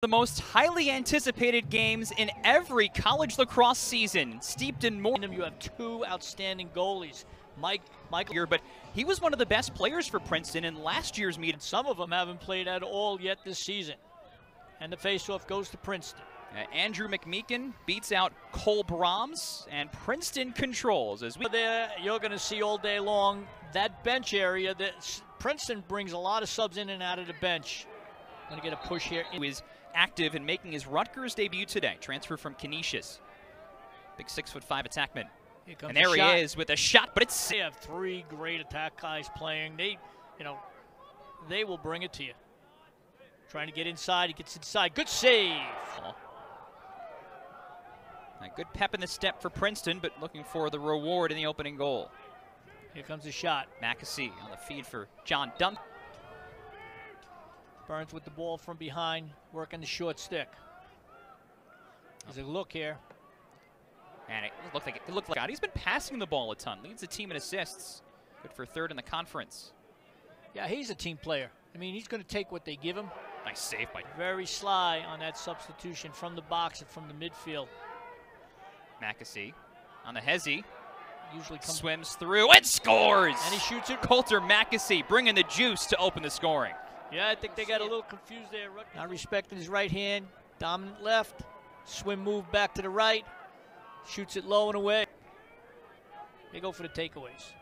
The most highly anticipated games in every college lacrosse season, steeped in more. You have two outstanding goalies, Michael here, but he was one of the best players for Princeton in last year's meet. Some of them haven't played at all yet this season. And the faceoff goes to Princeton. Andrew McMeekin beats out Cole Brahms, and Princeton controls as we. There, you're going to see all day long that bench area. That Princeton brings a lot of subs in and out of the bench. Going to get a push here. He is active in making his Rutgers debut today. Transfer from Canisius. Big 6'5" attackman. And there he is with a shot, but it's. They have three great attack guys playing. They will bring it to you. Trying to get inside, he gets inside. Good save. A good pep in the step for Princeton, but looking for the reward in the opening goal. Here comes the shot. Mackesy on the feed for John Dunn. Burns with the ball from behind, working the short stick. There's a look here. And it looked like God. He's been passing the ball a ton. Leads the team in assists. Good for third in the conference. Yeah, he's a team player. I mean, he's going to take what they give him. Nice save by. Very sly on that substitution from the box and from the midfield. Mackesy on the hezzy. Usually swims through and scores. And he shoots it. Coulter Mackesy bringing the juice to open the scoring. Yeah, I think they got a little confused there. Not respecting his right hand. Dominant left. Swim move back to the right. Shoots it low and away. They go for the takeaways.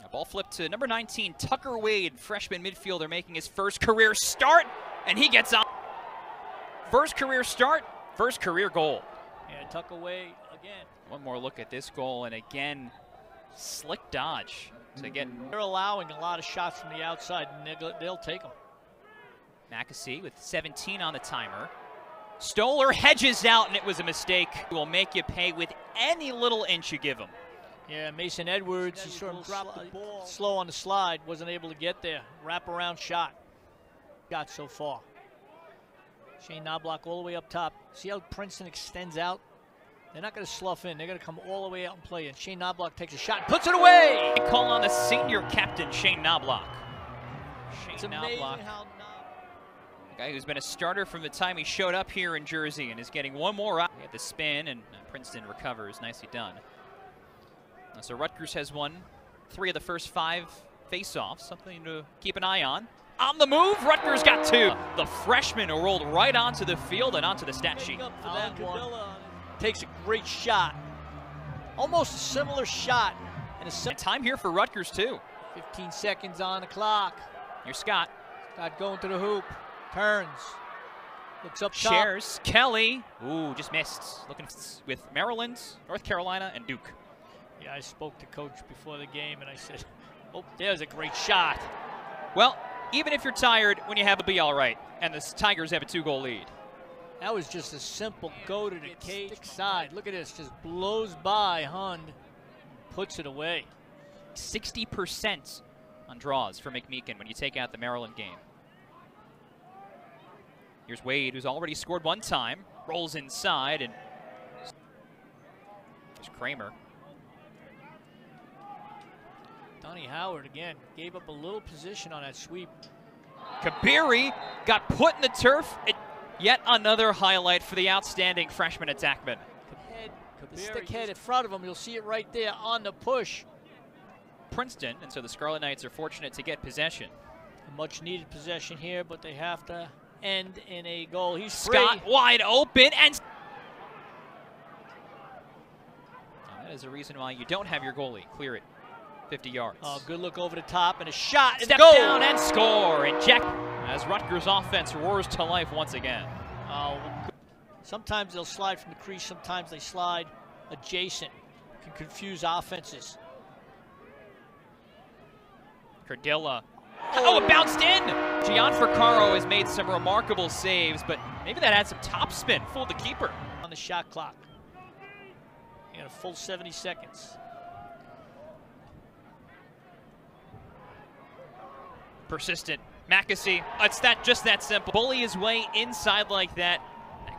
A ball flipped to number 19, Tucker Wade, freshman midfielder, making his first career start, and he gets on. First career start, first career goal. Yeah, Tucker Wade again. One more look at this goal, and again, slick dodge. So again, they're allowing a lot of shots from the outside, and they'll take them. Mackesy with 17 on the timer. Stoller hedges out, and it was a mistake. Will make you pay with any little inch you give him. Yeah, Mason Edwards, he sort of dropped the ball slow on the slide, wasn't able to get there. Wraparound shot. Got so far. Shane Knobloch all the way up top. See how Princeton extends out? They're not going to slough in. They're going to come all the way out and play. And Shane Knobloch takes a shot and puts it away. They call on the senior captain, Shane Knobloch. It's amazing how a guy who's been a starter from the time he showed up here in Jersey and is getting one more out. They have the spin, and Princeton recovers. Nicely done. So Rutgers has won 3 of the first 5 face-offs. Something to keep an eye on. On the move, Rutgers got 2. The freshman who rolled right onto the field and onto the stat sheet. Takes a great shot. Almost a similar shot. And time here for Rutgers, too. 15 seconds on the clock. Here's Scott. Scott going to the hoop. Turns. Looks up top. Shares. Kelly. Ooh, just missed. Looking with Maryland, North Carolina, and Duke. Yeah, I spoke to Coach before the game, and I said, oh, there's a great shot. Well, even if you're tired, when you have a be all right. And the Tigers have a 2-goal lead. That was just a simple go to the cage side. Look at this, just blows by Hund, puts it away. 60% on draws for McMeekin when you take out the Maryland game. Here's Wade, who's already scored 1 time. Rolls inside, and here's Kramer. Donnie Howard again gave up a little position on that sweep. Kabiri got put in the turf. Yet another highlight for the outstanding freshman attackman. The stick head in front of him, you'll see it right there on the push. Princeton, and so the Scarlet Knights are fortunate to get possession. A much needed possession here, but they have to end in a goal. He's Scott free. Wide open, and that is a reason why you don't have your goalie clear it 50 yards. Oh, good look over the top and a shot. Step down and score. And Jack, as Rutgers offense roars to life once again. Sometimes they'll slide from the crease, sometimes they slide adjacent. Can confuse offenses. Cardilla. Oh, it bounced in! Gian Fercaro has made some remarkable saves, but maybe that had some topspin. Fooled the keeper. On the shot clock. You got a full 70 seconds. Persistent. Mackesy, it's just that simple. Bully his way inside like that.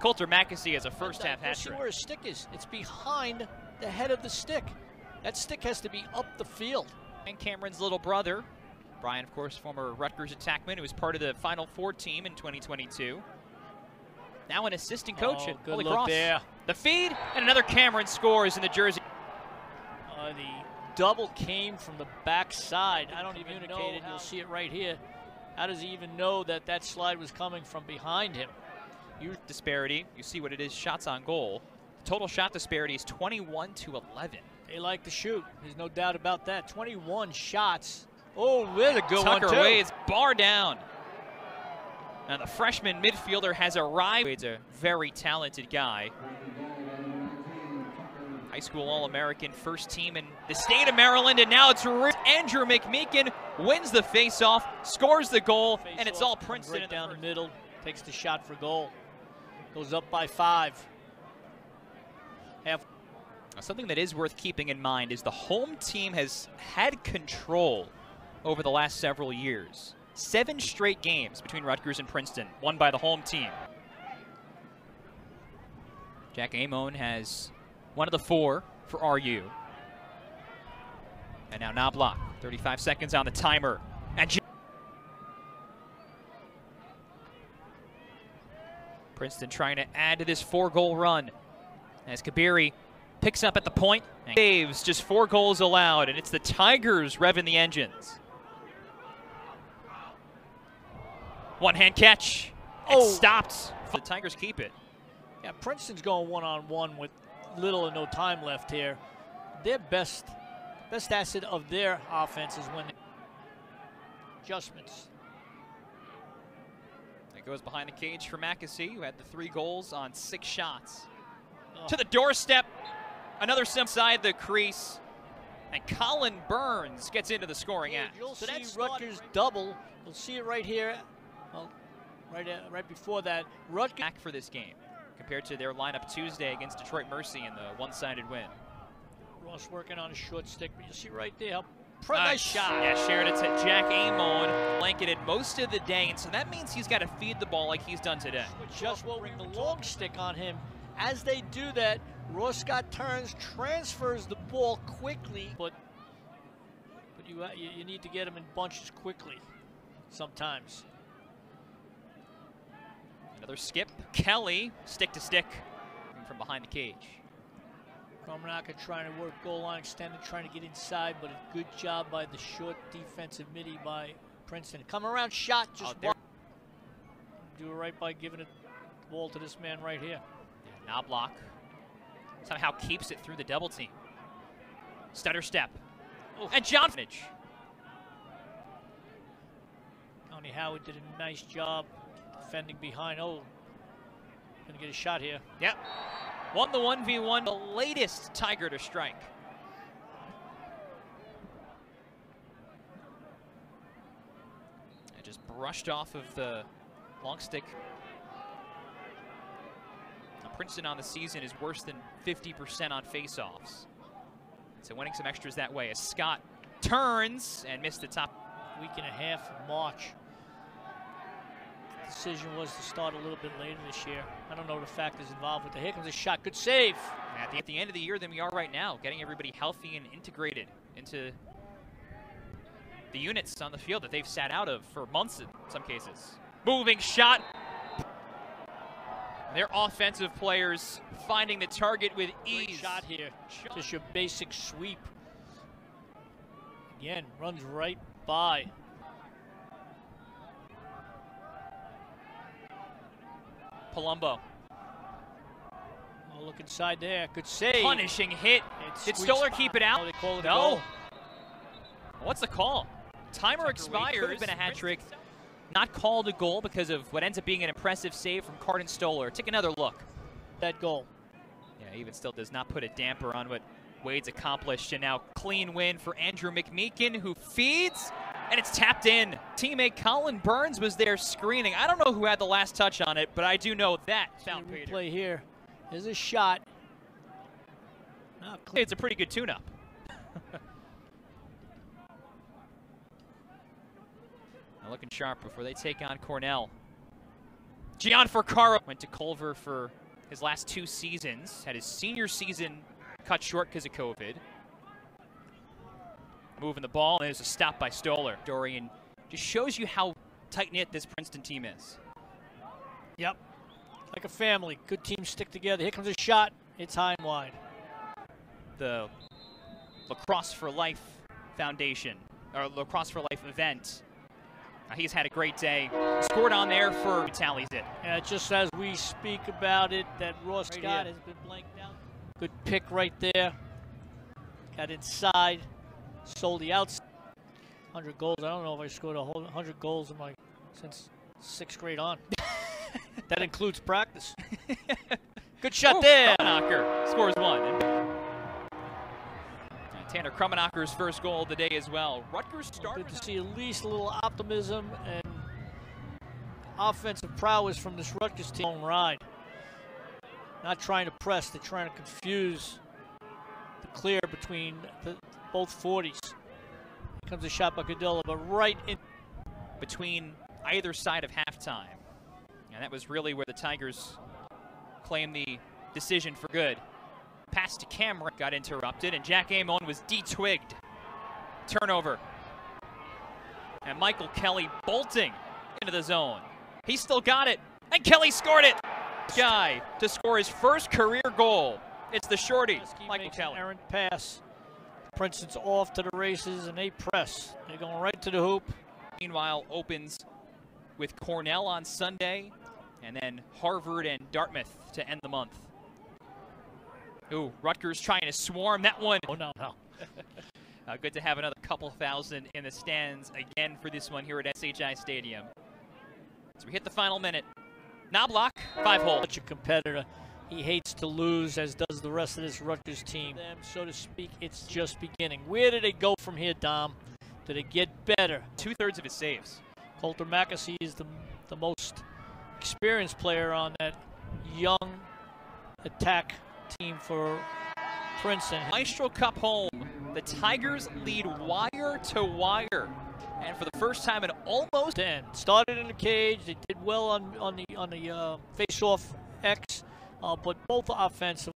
Coulter Mackesy has a first-half hat trick. See where his stick is. It's behind the head of the stick. That stick has to be up the field. And Cameron's little brother Brian, of course, former Rutgers attackman who was part of the Final Four team in 2022. Now an assistant coach at good Holy look Cross. there. The feed, and another Cameron scores in the jersey. The double came from the backside. I don't even know. You'll see it right here. How does he even know that that slide was coming from behind him? Disparity. You see what it is, shots on goal. The total shot disparity is 21-11. They like to shoot. There's no doubt about that. 21 shots. Oh, there's a good one, Tucker too. Wade's bar down. Now the freshman midfielder has arrived. Wade's a very talented guy. High school All-American, first team in the state of Maryland, and now it's Andrew McMeekin wins the face-off, scores the goal, and it's all Princeton right down the middle. Takes the shot for goal. Goes up by 5. Something that is worth keeping in mind is the home team has had control over the last several years. 7 straight games between Rutgers and Princeton, won by the home team. Jack Amon has one of the 4 for RU. And now Knobloch, 35 seconds on the timer. And Princeton trying to add to this 4-goal run as Kabiri picks up at the point and saves. Just 4 goals allowed, and it's the Tigers revving the engines. One-hand catch. It's stopped. The Tigers keep it. Yeah, Princeton's going one-on-one with little or no time left here. Their best asset of their offense is when adjustments. It goes behind the cage for Mackesy, who had the 3 goals on 6 shots. To the doorstep, another side the crease, and Colin Burns gets into the scoring act. You'll see Rutgers double. You'll see it right here. Well, right before that, Rutgers back for this game compared to their lineup Tuesday against Detroit Mercy in the one-sided win. Ross working on a short stick, but you see right there how nice shot. Yeah, shared it to Jack Amon, blanketed most of the day, and so that means he's got to feed the ball like he's done today. Just will bring the long stick on him. As they do that, Ross Scott turns, transfers the ball quickly, but you need to get him in bunches quickly sometimes. Another skip. Kelly, stick to stick from behind the cage. Kromanaka trying to work goal line extended, trying to get inside, but a good job by the short defensive midi by Princeton. Come around shot, just do it right by giving it the ball to this man right here. Yeah, Knobloch somehow keeps it through the double team. Stutter step. Oof. And John. Tony Howard did a nice job defending behind. Oh, gonna get a shot here. Yep. Won the 1v1, the latest Tiger to strike. It just brushed off of the long stick. Now, Princeton on the season is worse than 50% on faceoffs. So winning some extras that way as Scott turns and missed the top. Week and a half of March. Decision was to start a little bit later this year. I don't know the factors involved with it. Here comes a shot. Good save. At the end of the year than we are right now, getting everybody healthy and integrated into the units on the field that they've sat out of for months in some cases. Moving shot. Their offensive players finding the target with ease. Great shot here. Just your basic sweep. Again, runs right by. Palumbo. Oh, look inside there. Good save. Punishing hit. Did Stoller keep it out? No, they called it a no. goal. What's the call? Timer expires. Could have been a hat trick. Not called a goal because of what ends up being an impressive save from Cardin Stoller. Take another look. That goal. Yeah, even still does not put a damper on what Wade's accomplished. And now clean win for Andrew McMeekin, who feeds. And it's tapped in. Teammate Colin Burns was there screening. I don't know who had the last touch on it, but I do know that found Peter. Replay here. There's a shot. It's a pretty good tune-up. Looking sharp before they take on Cornell. Gian Forcaro went to Culver for his last 2 seasons. Had his senior season cut short because of COVID. moving the ball, and there's a stop by Stoller. Dorian just shows you how tight-knit this Princeton team is. Yep, like a family. Good teams stick together. Here comes a shot. It's high and wide. The Lacrosse for Life Foundation, or Lacrosse for Life event. He's had a great day. Scored on there for tallies it. Yeah, just as we speak about it, that Ross Scott has been blanked out. Good pick right there. Got inside, sold the outside. 100 goals. I don't know if I scored a whole 100 goals in since 6th grade on. That includes practice. Good shot there. Krummenacher scores one. Tanner Krummenacher's first goal of the day as well. Rutgers started. Good to see at least a little optimism and offensive prowess from this Rutgers team. Long ride. Not trying to press, they're trying to confuse the clear between both 40s. Here comes a shot by Cadilla, but right in between either side of halftime. And that was really where the Tigers claimed the decision for good. Pass to Cameron got interrupted, and Jack Amon was de-twigged. Turnover. And Michael Kelly bolting into the zone. He still got it, and Kelly scored it. Guy to score his first career goal. It's the shorty, Michael Kelly. Errant pass. Princeton's off to the races, and they press. They're going right to the hoop. Meanwhile, opens with Cornell on Sunday, and then Harvard and Dartmouth to end the month. Ooh, Rutgers trying to swarm that one. Oh, no. Good to have another couple thousand in the stands again for this one here at SHI Stadium. So we hit the final minute. Knobloch, 5-hole. Such a competitor. He hates to lose, as does the rest of this Rutgers team. Them, so to speak, it's just beginning. Where do they go from here, Dom? Do they get better? 2/3 of his saves. Colter Mackesy is the most experienced player on that young attack team for Princeton. Maestro Cup home. The Tigers lead wire to wire. And for the first time in almost 10. Started in the cage. They did well on the face-off X, but both offensive